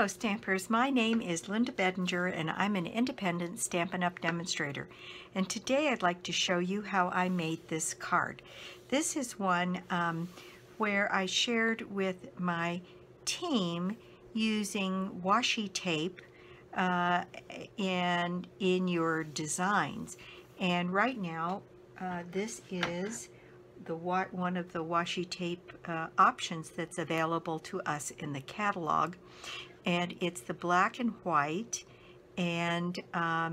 Hello Stampers, my name is Linda Bedinger and I'm an independent Stampin' Up! Demonstrator. And today I'd like to show you how I made this card. This is one where I shared with my team using washi tape and in your designs. And right now this is one of the washi tape options that's available to us in the catalog, and it's the black and white, and I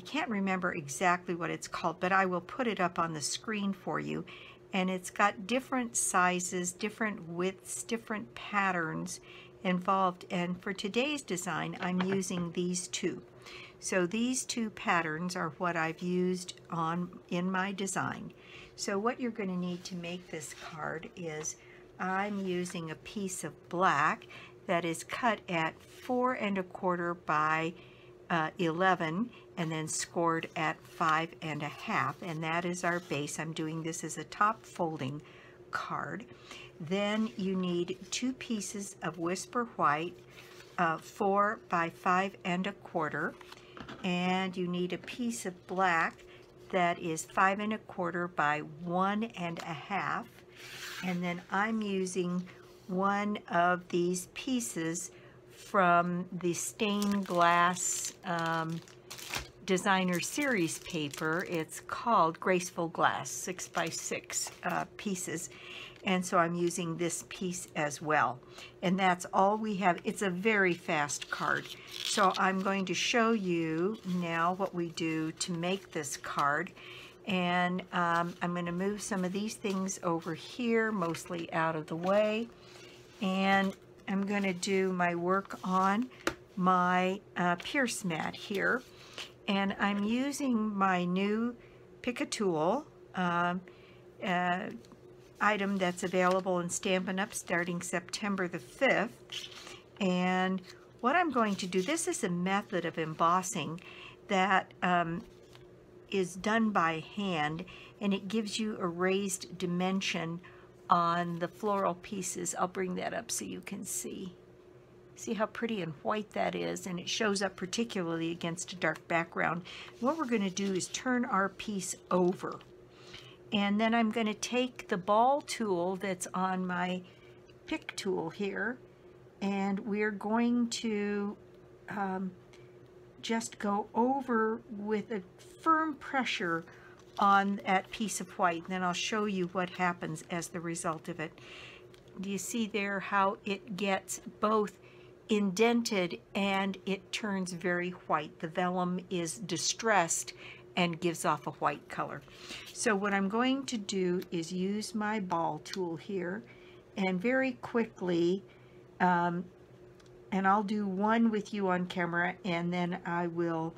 can't remember exactly what it's called, but I will put it up on the screen for you. And it's got different sizes, different widths, different patterns involved, and for today's design I'm using these two. So these two patterns are what I've used in my design. So what you're going to need to make this card is I'm using a piece of black that is cut at 4 1/4 by 11 and then scored at 5 1/2, and that is our base. I'm doing this as a top folding card. Then you need 2 pieces of Whisper White, 4 by 5 1/4, and you need a piece of black that is 5 1/4 by 1 1/2, and then I'm using one of these pieces from the stained glass designer series paper. It's called Graceful Glass 6 by 6 pieces, and so I'm using this piece as well, and that's all we have. It's a very fast card, so I'm going to show you now what we do to make this card. And I'm going to move some of these things over here, mostly out of the way, and I'm going to do my work on my pierce mat here. And I'm using my new Pick a Tool item that's available in Stampin' Up! Starting September the 5th. And what I'm going to do, this is a method of embossing that is done by hand, and it gives you a raised dimension on the floral pieces. I'll bring that up so you can see. See how pretty and white that is, and it shows up particularly against a dark background. What we're going to do is turn our piece over, and then I'm going to take the ball tool that's on my pick tool here, and we're going to just go over with a firm pressure on that piece of white, and then I'll show you what happens as the result of it. Do you see there how it gets both indented and it turns very white? The vellum is distressed and gives off a white color. So what I'm going to do is use my ball tool here, and very quickly, and I'll do one with you on camera, and then I will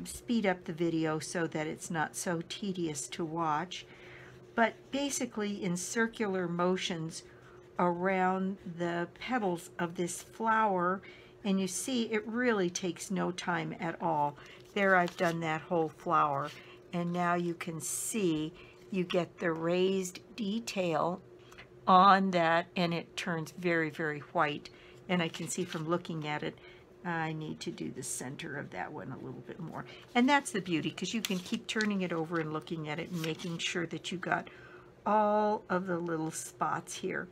speed up the video so that it's not so tedious to watch. But basically, in circular motions around the petals of this flower, and you see it really takes no time at all. There, I've done that whole flower, and now you can see you get the raised detail on that, and it turns very, very white. And I can see from looking at it, I need to do the center of that one a little bit more. And that's the beauty, because you can keep turning it over and looking at it and making sure that you got all of the little spots here.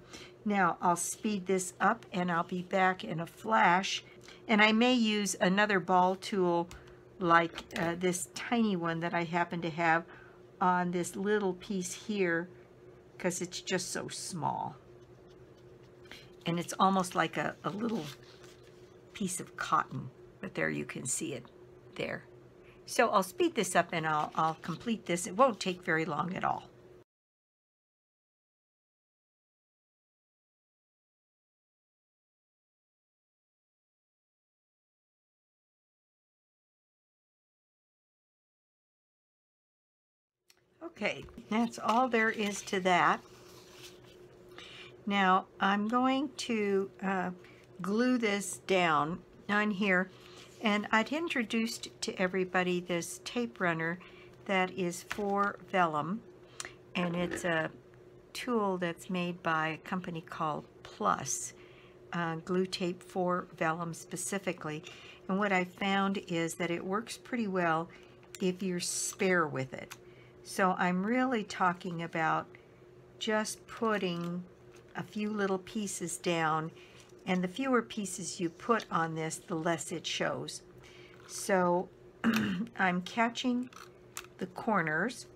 Now I'll speed this up and I'll be back in a flash. And I may use another ball tool like this tiny one that I happen to have on this little piece here, because it's just so small. And it's almost like a little piece of cotton, but there you can see it there. So I'll speed this up and I'll complete this. It won't take very long at all. Okay, that's all there is to that. Now I'm going to glue this down on here, and I'd introduced to everybody this tape runner that is for vellum, and it's a tool that's made by a company called Plus. glue tape for vellum specifically. And what I found is that it works pretty well if you're spare with it. So I'm really talking about just putting a few little pieces down, and the fewer pieces you put on this, the less it shows. So I'm catching the corners,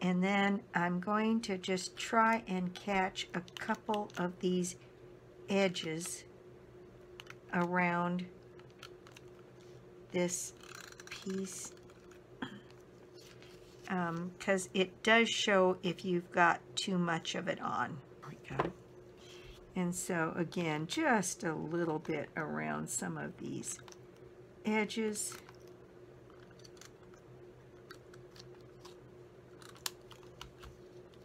and then I'm going to just try and catch a couple of these edges around this piece, because it does show if you've got too much of it on. And so again, just a little bit around some of these edges.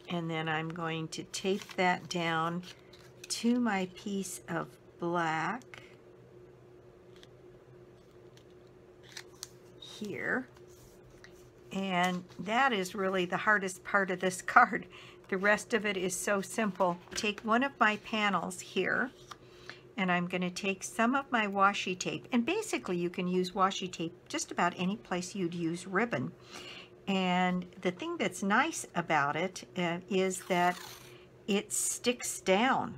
And then I'm going to tape that down to my piece of black here. And that is really the hardest part of this card. The rest of it is so simple. Take one of my panels here, and I'm going to take some of my washi tape. And basically you can use washi tape just about any place you'd use ribbon. And the thing that's nice about it is that it sticks down.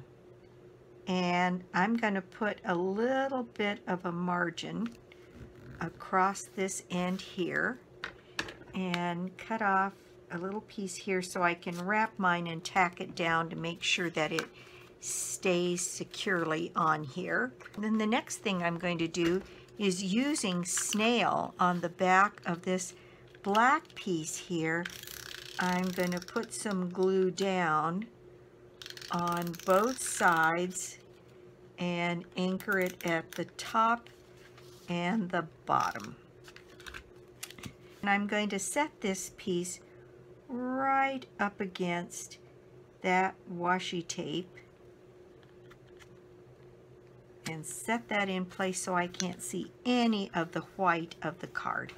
And I'm going to put a little bit of a margin across this end here and cut off a little piece here so I can wrap mine and tack it down to make sure that it stays securely on here. And then the next thing I'm going to do is using snail on the back of this black piece here. I'm going to put some glue down on both sides and anchor it at the top and the bottom. And I'm going to set this piece right up against that washi tape and set that in place so I can't see any of the white of the card.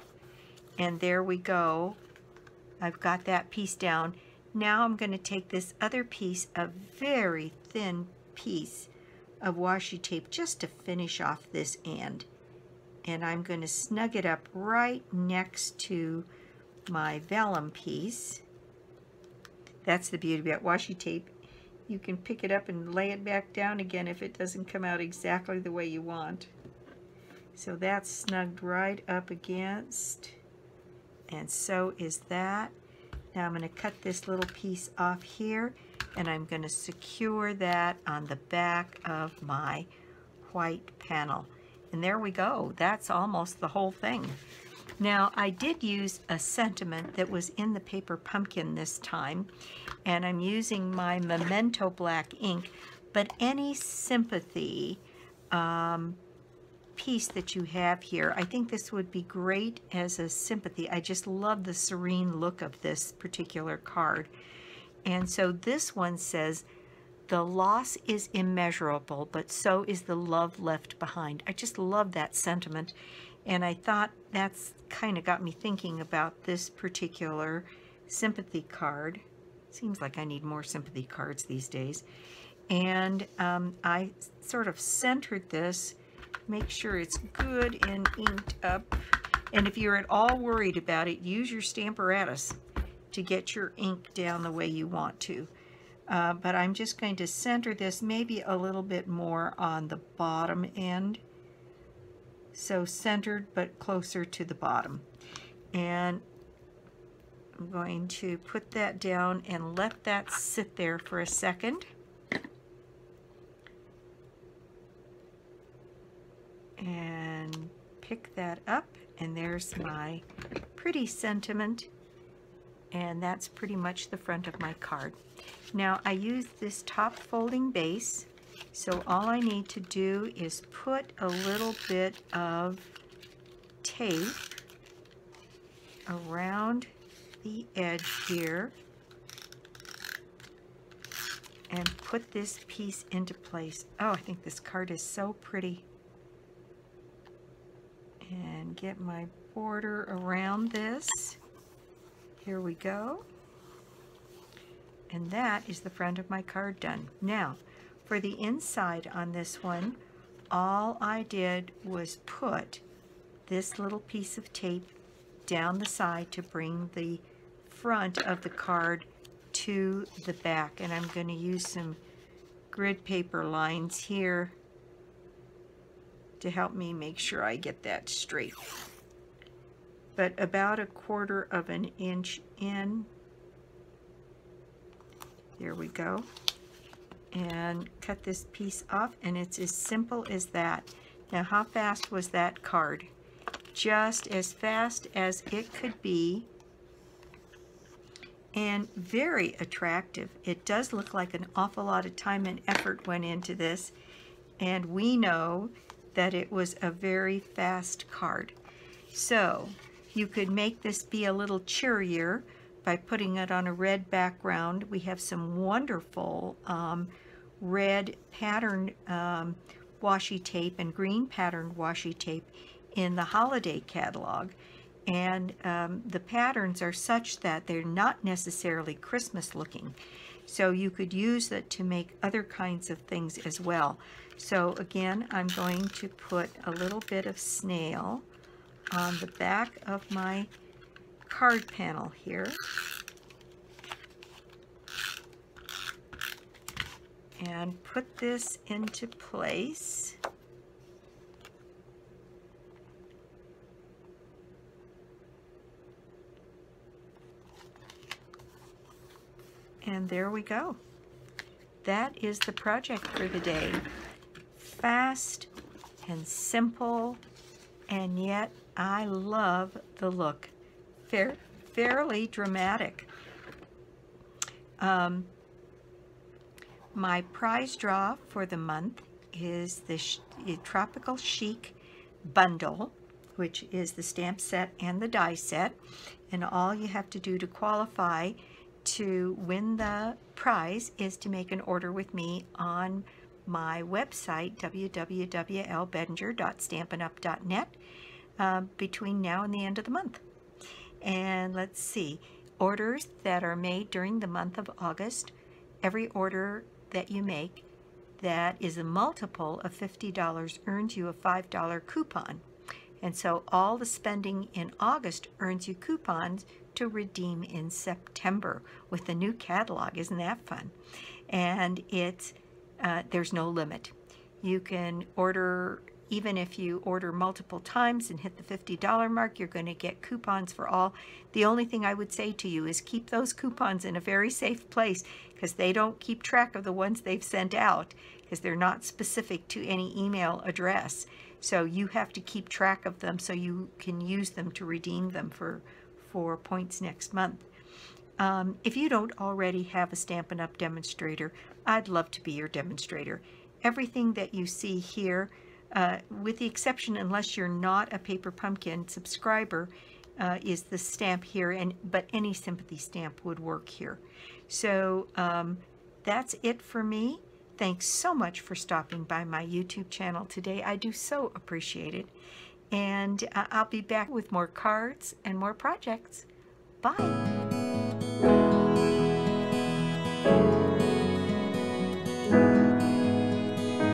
And there we go. I've got that piece down. Now I'm going to take this other piece, a very thin piece of washi tape, just to finish off this end. And I'm going to snug it up right next to my vellum piece. That's the beauty about washi tape. You can pick it up and lay it back down again if it doesn't come out exactly the way you want. So that's snugged right up against, and so is that. Now I'm going to cut this little piece off here, and I'm going to secure that on the back of my white panel. And there we go. That's almost the whole thing. Now, I did use a sentiment that was in the paper pumpkin this time, and I'm using my Memento black ink, but any sympathy piece that you have here, I think this would be great as a sympathy. I just love the serene look of this particular card. And so this one says, "The loss is immeasurable, but so is the love left behind." I just love that sentiment. And I thought that's kind of got me thinking about this particular sympathy card. Seems like I need more sympathy cards these days. And I sort of centered this, make sure it's good and inked up. And if you're at all worried about it, use your Stamparatus to get your ink down the way you want to. But I'm just going to center this maybe a little bit more on the bottom end. So centered but closer to the bottom. And I'm going to put that down and let that sit there for a second. And pick that up, and there's my pretty sentiment, and that's pretty much the front of my card. Now I used this top folding base, so all I need to do is put a little bit of tape around the edge here and put this piece into place. Oh, I think this card is so pretty. And get my border around this. Here we go. And that is the front of my card done. Now, For the inside on this one, all I did was put this little piece of tape down the side to bring the front of the card to the back. And I'm going to use some grid paper lines here to help me make sure I get that straight. But about 1/4 of an inch in. There we go. And cut this piece off, and it's as simple as that. Now, how fast was that card? Just as fast as it could be, and very attractive. It does look like an awful lot of time and effort went into this, and we know that it was a very fast card. So you could make this be a little cheerier by putting it on a red background. We have some wonderful red pattern washi tape and green patterned washi tape in the holiday catalog, and the patterns are such that they're not necessarily Christmas looking, so you could use it to make other kinds of things as well. So again, I'm going to put a little bit of snail on the back of my card panel here, and put this into place. And there we go. That is the project for the day. Fast and simple, and yet I love the look. Fairly dramatic. My prize draw for the month is the Tropical Chic bundle, which is the stamp set and the die set. And all you have to do to qualify to win the prize is to make an order with me on my website, www.lbedinger.stampinup.net, between now and the end of the month. And let's see, orders that are made during the month of August, every order that you make that is a multiple of $50 earns you a $5 coupon. And so all the spending in August earns you coupons to redeem in September with the new catalog. Isn't that fun? And it's there's no limit. You can order, even if you order multiple times and hit the $50 mark, you're going to get coupons for all. The only thing I would say to you is keep those coupons in a very safe place, because they don't keep track of the ones they've sent out, because they're not specific to any email address. So you have to keep track of them so you can use them to redeem them for points next month. If you don't already have a Stampin' Up! Demonstrator, I'd love to be your demonstrator. Everything that you see here, with the exception, unless you're not a Paper Pumpkin subscriber, is the stamp here, but any sympathy stamp would work here. So that's it for me. Thanks so much for stopping by my YouTube channel today. I do so appreciate it. And I'll be back with more cards and more projects. Bye.